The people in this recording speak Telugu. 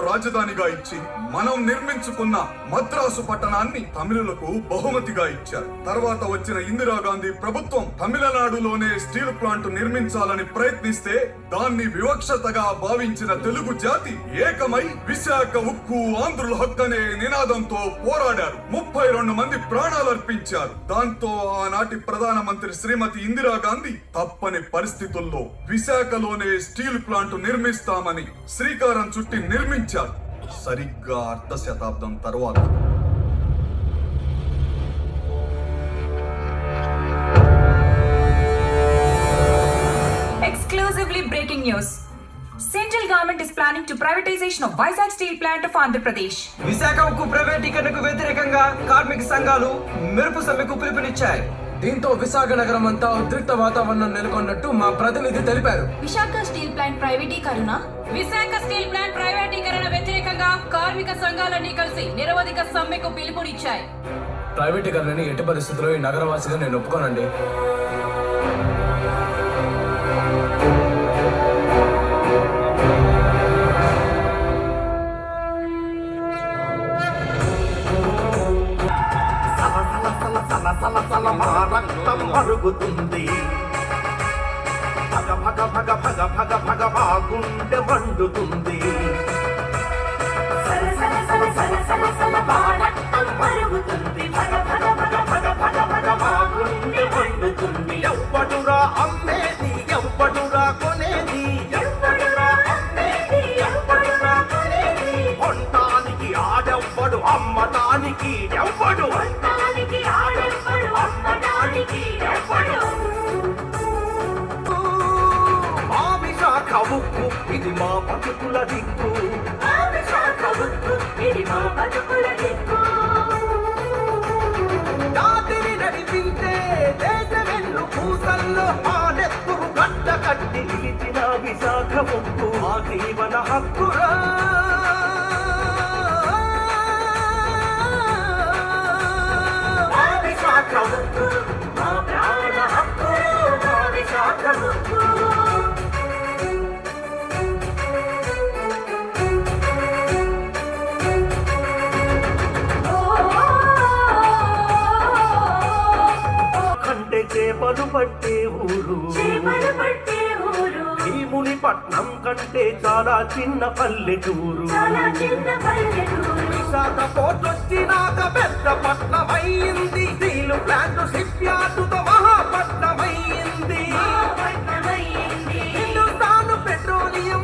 రాజధానిగా ఇచ్చి మనం నిర్మించుకున్న మద్రాసు పట్టణాన్ని తమిళులకు బహుమతిగా ఇచ్చారు. తర్వాత వచ్చిన ఇందిరాగాంధీ ప్రభుత్వం తమిళనాడులోనే స్టీల్ ప్లాంట్ నిర్మించాలని ప్రయత్నిస్తే దాన్ని వివక్షతగా భావించిన తెలుగు జాతి ఏకమై విశాఖ ఉక్కు ఆంధ్రుల హక్కనే నినాదంతో పోరాడారు. 32 మంది ప్రాణాలర్పించారు. దాంతో ఆనాటి ప్రధానమంత్రి శ్రీమతి ఇందిరాగాంధీ తప్పని పరిస్థితుల్లో విశాఖలోనే స్టీల్ ప్లాంట్ నిర్మిస్తామని శ్రీకారం చుట్టి నిర్మించారు. సరిగ్గా అర్ధ శతాబ్దం తర్వాత Exclusively breaking news. Central government is planning to privatization of Vizag Steel Plant of Andhra Pradesh. Visakha ఉక్కు ప్రైవేటీకరణకు వ్యతిరేకంగా కార్మిక సంఘాలు మెరుపు సమ్మెకు పిలుపునిచ్చాయి. దీంతో విశాఖ నగరం అంతా ఉద్రిక్త వాతావరణం నెలకొన్నట్టు మా ప్రతినిధి తెలిపారు. విశాఖ స్టీల్ ప్లాంట్ ప్రైవేటీకరణ వ్యతిరేకంగా కార్మిక సంఘాలన్నీ కలిసి నిరవధిక సమ్మెకు పిలుపునిచ్చాయి. ప్రైవేటీకరణని ఎట్టి పరిస్థితుల్లో ఈ నగరవాసిగా నేను ఒప్పుకోనండి. రక్తం మరుగుతుంది. భగ భగ భగ భగ భగ భగ మా గుండె మండుతుంది. ఎవ్వడురా అమ్మేది, ఎవ్వడురా కొనేది, కొనటానికి ఆడెవ్వడు, అమ్మటానికి ఎవ్వడు. మా విశాఖ ఉక్కు ఇది మా బతుకుల దిక్కు. జాతిని నడిపించే దేశమెల్లు పూసల్లో ఆ నెత్తురు గడ్డ కట్టి నిలిచిన విశాఖ ఉక్కు మా జీవన హక్కురా. కంటే చేపలు పట్టే ఊరు భీముని పట్నం కంటే చాలా చిన్న పల్లెటూరు. విశాఖ పోర్ట్ వచ్చినాక పెద్ద పట్నమైంది. స్టీలు ప్లాంట్ షిప్ యార్డుతో మహాపట్నమైంది. హిందుస్థాన్ పెట్రోలియం